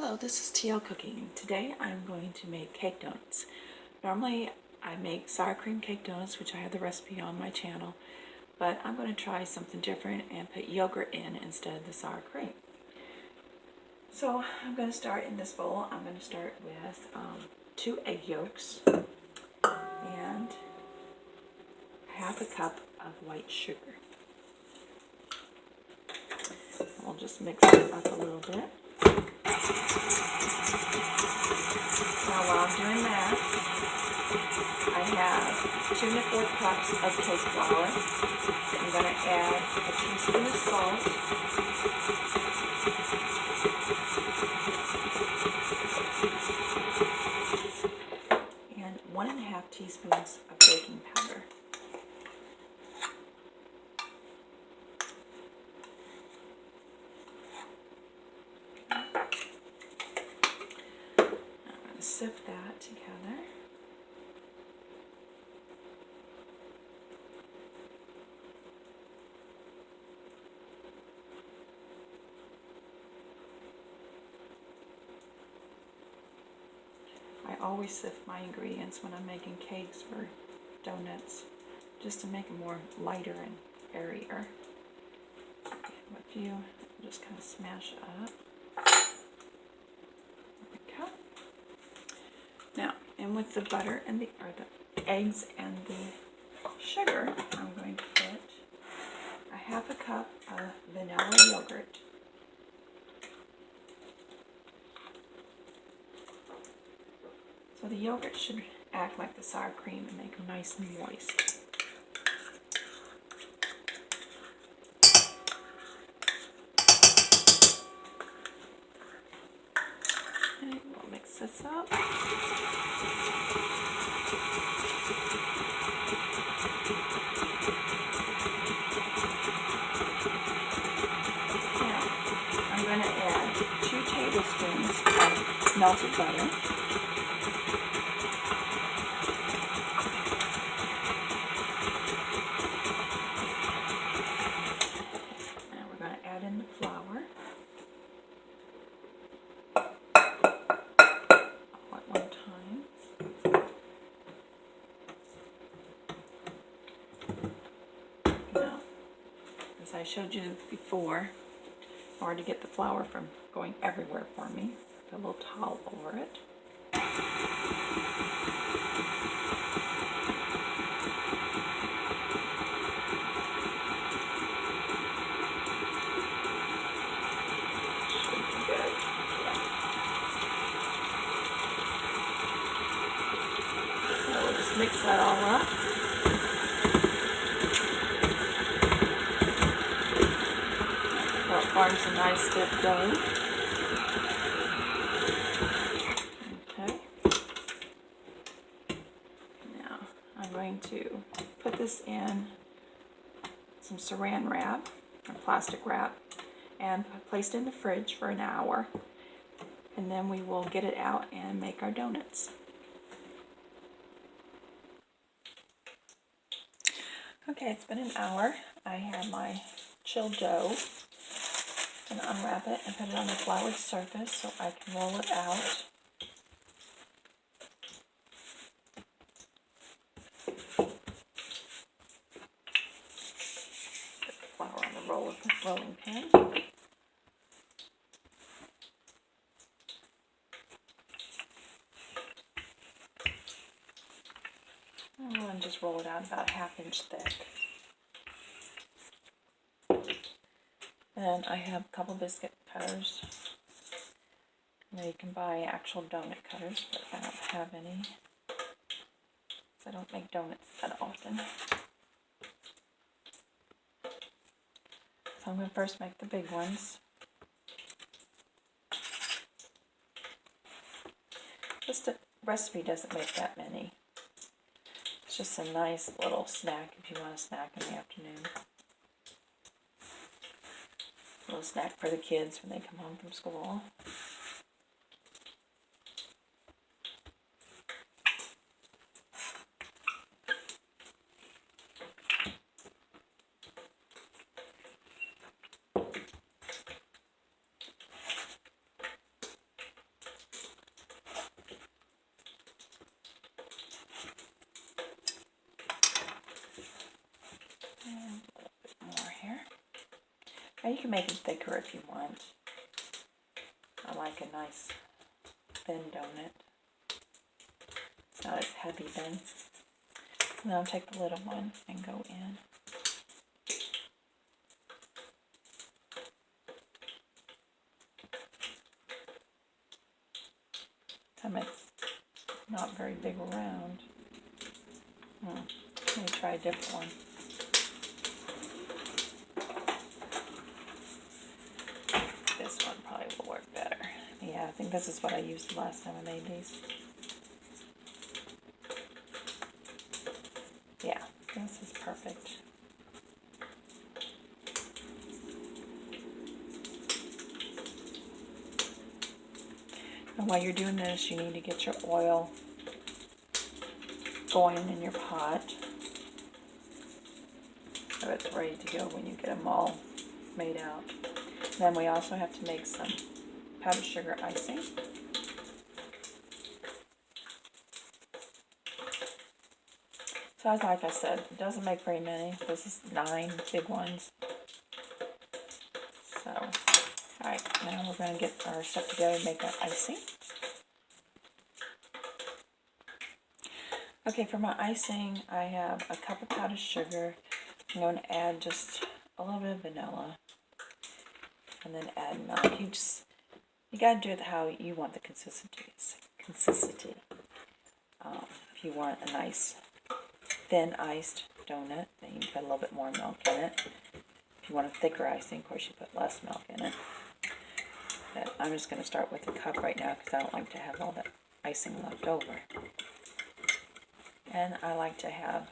Hello, this is TL Cooking. Today I'm going to make cake donuts. Normally I make sour cream cake donuts, which I have the recipe on my channel, but I'm going to try something different and put yogurt in instead of the sour cream. So I'm going to start in this bowl. I'm going to start with 2 egg yolks and half a cup of white sugar. We'll just mix it up a little bit. Now while I'm doing that, I have 2 1/4 cups of cake flour. I'm going to add a teaspoon of salt, and 1½ teaspoons of baking powder. I'm going to sift that together. I always sift my ingredients when I'm making cakes or donuts, just to make them more lighter and airier. A few, just kind of smash up. There we go. Now, and with the butter and the eggs and the sugar, I'm going to put a ½ cup of vanilla yogurt. So the yogurt should act like the sour cream and make them nice and moist. Okay, we'll mix this up. Now, I'm going to add 2 tablespoons of melted butter. Add in the flour all at one time. Now, as I showed you before, in order to get the flour from going everywhere for me, put a little towel over it. Mix that all up. That forms a nice stiff dough. Okay. Now I'm going to put this in some saran wrap, or plastic wrap, and place it in the fridge for an hour. And then we will get it out and make our donuts. Okay, it's been an hour. I have my chilled dough. I'm going to unwrap it and put it on the floured surface so I can roll it out. Put the flour on the rolling pin. And just roll it out about a ½ inch thick. And I have a couple biscuit cutters. Now you can buy actual donut cutters, but I don't have any, because I don't make donuts that often. So I'm going to first make the big ones. The recipe doesn't make that many. It's just a nice little snack if you want a snack in the afternoon. A little snack for the kids when they come home from school. Now you can make it thicker if you want. I like a nice thin donut. It's not as heavy then. And then I'll take the little one and go in. It's not very big around. Let me try a different one. This one probably will work better. Yeah, I think this is what I used the last time I made these. Yeah, this is perfect. And while you're doing this, you need to get your oil going in your pot so it's ready to go when you get them all made out. Then we also have to make some powdered sugar icing. So like I said, it doesn't make very many. This is 9 big ones. So, alright, now we're going to get our stuff together and make our icing. Okay, for my icing, I have a cup of powdered sugar. I'm going to add just a little bit of vanilla. And then add milk. You got to do it how you want the consistency. If you want a nice thin iced donut, then you can put a little bit more milk in it. If you want a thicker icing, of course you put less milk in it. But I'm just going to start with a cup right now because I don't like to have all that icing left over. And I like to have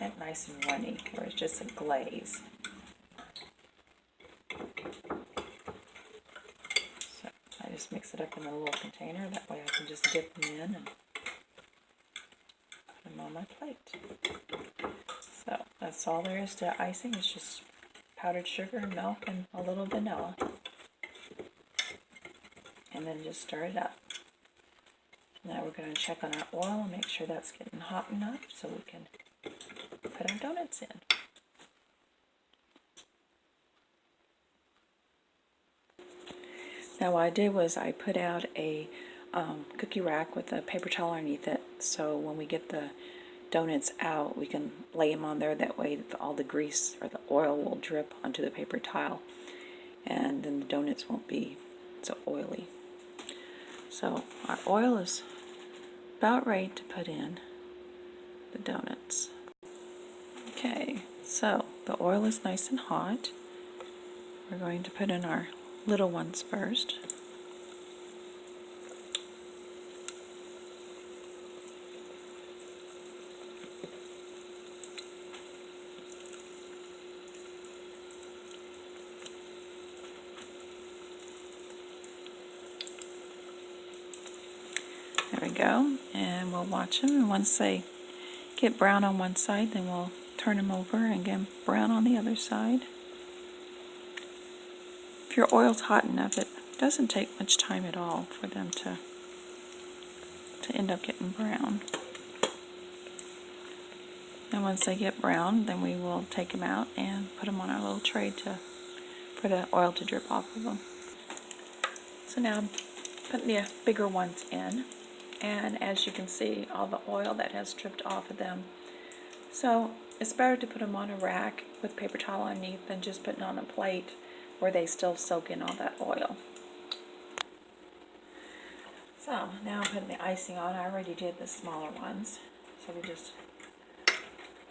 it nice and runny, where it's just a glaze. So I just mix it up in a little container, that way I can just dip them in and put them on my plate. So that's all there is to icing. It's just powdered sugar, milk, and a little vanilla. And then just stir it up. Now we're going to check on our oil and make sure that's getting hot enough so we can put our donuts in. Now what I did was I put out a cookie rack with a paper towel underneath it, so when we get the donuts out we can lay them on there, that way all the grease or the oil will drip onto the paper towel and then the donuts won't be so oily. So our oil is about ready to put in the donuts. Okay, so the oil is nice and hot. We're going to put in our little ones first. There we go, and we'll watch them, and once they get brown on one side, then we'll turn them over and get them brown on the other side. If your oil's hot enough, it doesn't take much time at all for them to end up getting brown. And once they get brown, then we will take them out and put them on our little tray for the oil to drip off of them. So now I'm putting the bigger ones in, and as you can see, all the oil that has dripped off of them. So it's better to put them on a rack with paper towel underneath than just putting on a plate where they still soak in all that oil. So now I'm putting the icing on. I already did the smaller ones. So we just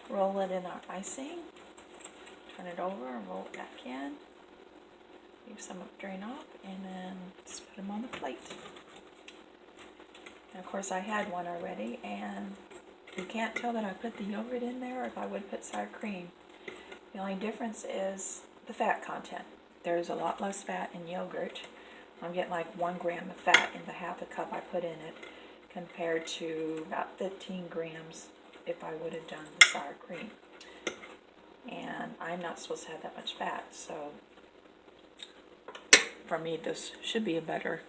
roll it in our icing, turn it over and roll it back in. Leave some drain off and then just put them on the plate. And of course I had one already, and you can't tell that I put the yogurt in there or if I would put sour cream. The only difference is the fat content. There's a lot less fat in yogurt. I'm getting like 1 gram of fat in the half a cup I put in it compared to about 15 grams if I would have done the sour cream. And I'm not supposed to have that much fat, so for me this should be a better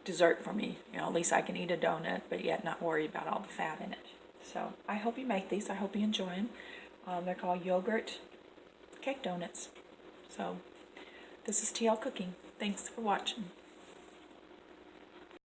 dessert for me. You know, at least I can eat a donut but yet not worry about all the fat in it. So I hope you make these. I hope you enjoy them. They're called yogurt cake donuts. So this is TL Cooking. Thanks for watching.